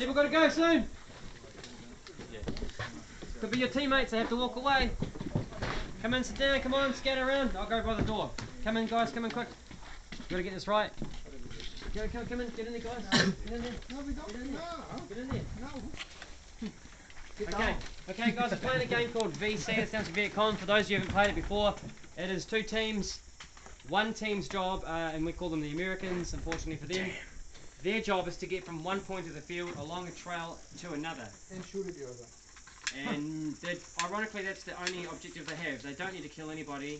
People got to go soon. Could be your teammates, they have to walk away. Come in, sit down, come on, scatter around. I'll go by the door. Come in, guys, come in quick. Gotta get this right. Go, come in, get in there, guys. Get in there. No, we don't. Get in there. No. Get in there. No. Okay, guys, we're playing a game called VC. It stands for Viet Cong. For those of you who haven't played it before, it is 2 teams. One team's job, and we call them the Americans, unfortunately for them. Their job is to get from one point of the field along a trail to another. And shoot at the other. And ironically, that's the only objective they have. They don't need to kill anybody,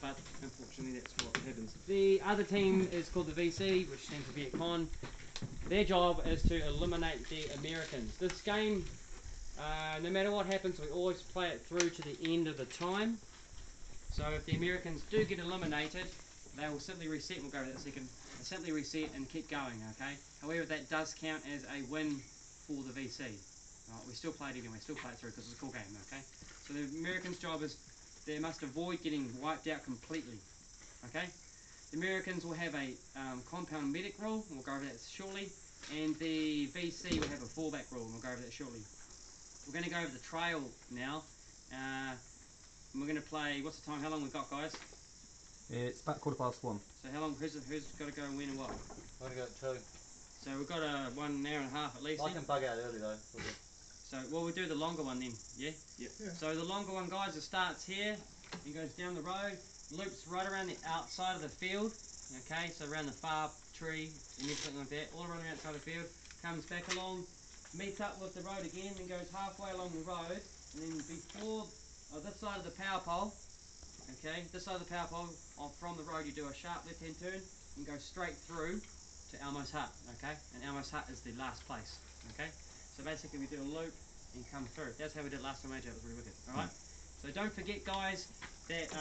but unfortunately that's what happens. The other team is called the VC, which stands for Viet Cong. Their job is to eliminate the Americans. This game, no matter what happens, we always play it through to the end of the time. So if the Americans do get eliminated, they will simply reset, we'll go over that in a second, they'll simply reset and keep going, okay? However, that does count as a win for the VC. We still play it anyway, still play it through because it's a cool game, okay? So the Americans' job is they must avoid getting wiped out completely, okay? The Americans will have a compound medic rule, and we'll go over that shortly, and the VC will have a fallback rule, and we'll go over that shortly. We're going to go over the trail now, and we're going to play, what's the time, how long we've got, guys? It's about 1:15. So how long, who's got to go and when and what? I'm going to go 2. So we've got 1 hour and a half at least. I can bug out early though. So, well, we'll do the longer one then, yeah? Yep. Yeah. So the longer one, guys, it starts here, and goes down the road, loops right around the outside of the field, okay? So around the far tree and everything like that, all around the outside of the field, comes back along, meets up with the road again, and goes halfway along the road, and then before, this side of the power pole, okay, this side of the power pole, from the road you do a sharp left-hand turn, and go straight through to Elmo's hut, okay? And Elmo's hut is the last place, okay? So basically we do a loop and come through. That's how we did it last time, Major. It was really wicked. Alright? So don't forget, guys, that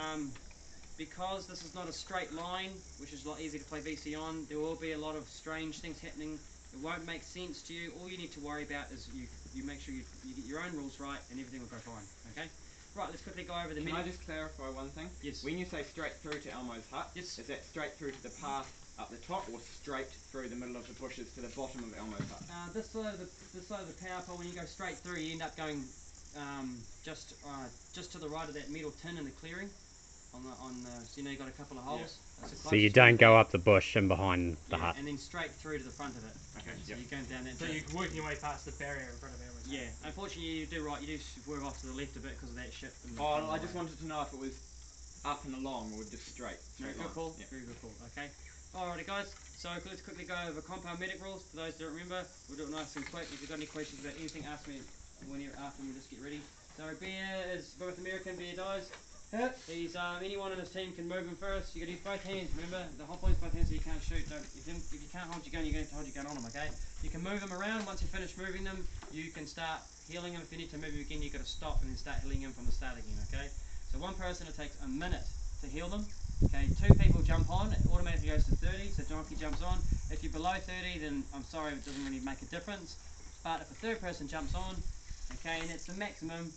because this is not a straight line, which is a lot easier to play VC on, there will be a lot of strange things happening. It won't make sense to you. All you need to worry about is you make sure you get your own rules right and everything will go fine. Okay? Right, let's quickly go over the Can I just clarify one thing? Yes. When you say straight through to Elmo's hut, yes, is that straight through to the path up the top, or straight through the middle of the bushes to the bottom of Elmo's hut? This side of the power pole, when you go straight through, you end up going just to the right of that metal tin in the clearing. So you know you got a couple of holes. Yeah. So you don't go up the bush and behind the hut. And then straight through to the front of it. Okay. So you're going down that. So you're working your way past the barrier in front of Elmo's. Yeah. Unfortunately, you do right. You do swerve off to the left a bit because of that shit. Oh, I just wanted to know if it was up and along or just straight. Very good call. Yeah. Very good call. Okay. Alrighty, guys. So let's quickly go over compound medic rules. For those that don't remember, we'll do it nice and quick. If you've got any questions about anything, ask me when you're after. We'll just get ready. So Bear is both American. Bear dies. He's anyone in his team can move him first. You got to use both hands. Remember, the whole point is both hands, so you can't shoot. If you can't hold your gun, you're going to have to hold your gun on him. Okay? You can move them around. Once you finish moving them, you can start healing them. If you need to move him again, you've got to stop and then start healing him from the start again. Okay? So one person, it takes a minute to heal them. Okay? 2 people jump on. It automatically goes to 30. So Donkey jumps on. If you're below 30, then I'm sorry, it doesn't really make a difference. But if a third person jumps on, okay, and it's the maximum.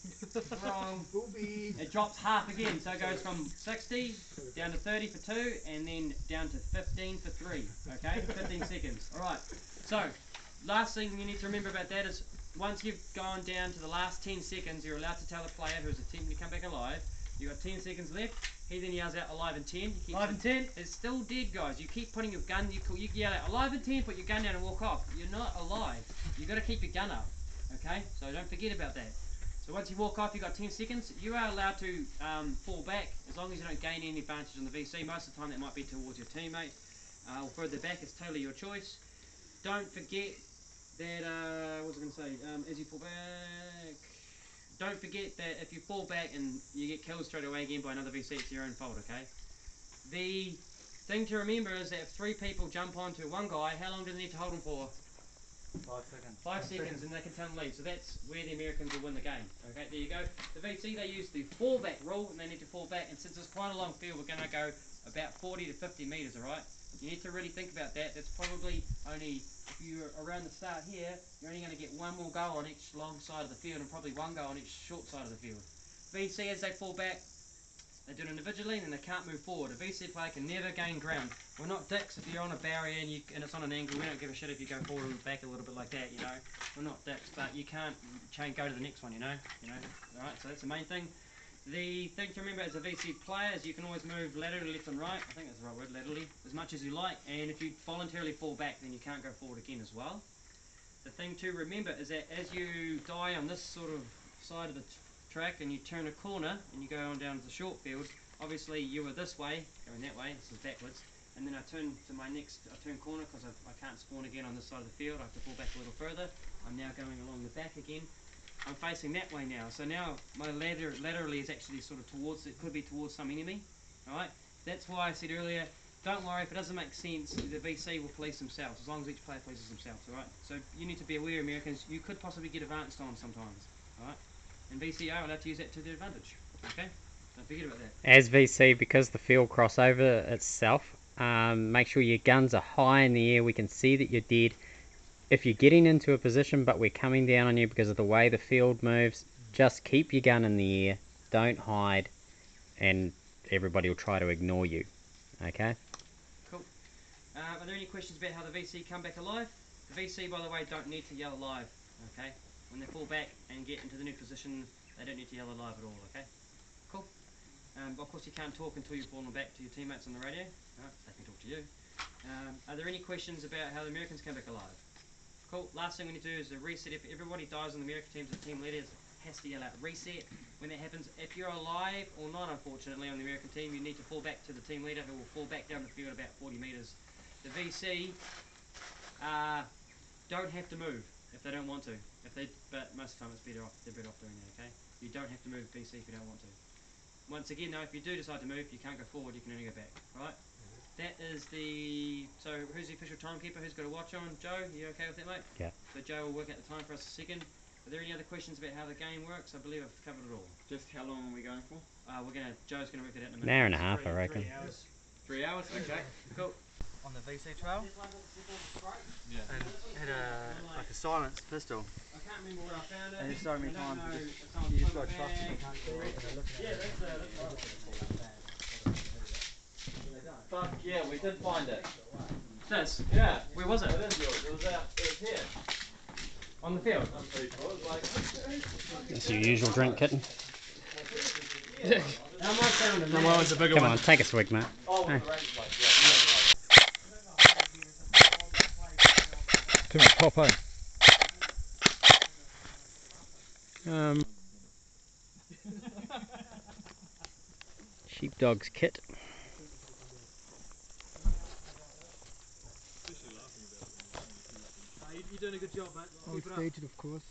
Wrong. It drops half again, so it goes from 60 down to 30 for 2, and then down to 15 for 3. Okay, 15 seconds. All right. So, last thing you need to remember about that is once you've gone down to the last 10 seconds, you're allowed to tell the player who's attempting to come back alive. You've got 10 seconds left. He then yells out alive in 10. Alive in 10? It's still dead, guys. You keep putting your gun. You yell out alive in 10. Put your gun down and walk off. You're not alive. You got to keep your gun up. Okay, so don't forget about that. So once you walk off, you've got 10 seconds. You are allowed to fall back as long as you don't gain any advantage on the VC. Most of the time that might be towards your teammate. Or further back, it's totally your choice. Don't forget that, what was I going to say, as you fall back, don't forget that if you fall back and you get killed straight away again by another VC, it's your own fault, okay? The thing to remember is that if 3 people jump onto one guy, how long do they need to hold him for? 5 seconds. 5 seconds and they can tell them leave. So that's where the Americans will win the game. Okay, there you go. The VC, they use the fallback rule and they need to fall back. And since it's quite a long field, we're going to go about 40 to 50 metres, alright? You need to really think about that. That's probably only, if you're around the start here, you're only going to get 1 more go on each long side of the field and probably 1 go on each short side of the field. VC, as they fall back, they do it individually and they can't move forward. A VC player can never gain ground. We're not dicks if you're on a barrier and it's on an angle. We don't give a shit if you go forward and back a little bit like that, you know. We're not dicks, but you can't go to the next one, you know. Alright, so that's the main thing. The thing to remember as a VC player is you can always move laterally left and right, I think that's the right word, laterally, as much as you like, and if you voluntarily fall back then you can't go forward again as well. The thing to remember is that as you die on this sort of side of the track and you turn a corner and you go on down to the short field, obviously you were this way, going that way, this is backwards, and then I turn to my next, I turn corner because I can't spawn again on this side of the field, I have to fall back a little further, I'm now going along the back again. I'm facing that way now, so now my laterally is actually sort of towards, it could be towards some enemy, alright? That's why I said earlier, don't worry if it doesn't make sense, the VC will police themselves, as long as each player polices themselves, alright? So you need to be aware, Americans, you could possibly get advanced on sometimes, alright? And VC are allowed to use that to their advantage, okay? Don't forget about that. As VC, because the field crossover itself, make sure your guns are high in the air, we can see that you're dead. If you're getting into a position but we're coming down on you because of the way the field moves, just keep your gun in the air, don't hide, and everybody will try to ignore you. Okay? Cool. Are there any questions about how the VC come back alive? The VC, by the way, don't need to yell alive, okay? When they fall back and get into the new position, they don't need to yell alive at all, okay? Cool. Of course you can't talk until you've fallen back to your teammates on the radio. No, they can talk to you. Are there any questions about how the Americans come back alive? Cool. Last thing we need to do is a reset. If everybody dies on the American teams, the team leaders has to yell out reset. When that happens, if you're alive or not, unfortunately, on the American team, you need to fall back to the team leader who will fall back down the field about 40 metres. The VC don't have to move if they don't want to. But most of the time it's better off. They're better off doing that. Okay. You don't have to move VC if you don't want to. Once again, though, if you do decide to move, you can't go forward. You can only go back. All right. That is the, so who's the official timekeeper? Who's got a watch on? Joe, you okay with that, mate? Yeah. So Joe will work out the time for us a second. Are there any other questions about how the game works? I believe I've covered it all. Just how long are we going for? Joe's gonna work it out in a minute. An hour and a half, I reckon. 3 hours. 3 hours? Okay. Cool. On the VC trail. Yeah. And had like a silenced pistol. I can't remember where I found it. And it started me time. You just got to trust me. Yeah, that's Fuck yeah, we did find it. This? Yeah. Where was it? It is yours. It was here. On the field? I'm pretty sure. It was like. That's your usual drink, Kitten. How much found it? The one was a bigger Come one. on, take a swig, mate. Oh, Hey. the range like, Too much pop, eh? Sheepdog's kit. You're doing a good job, mate. Oh, it's dated, of course.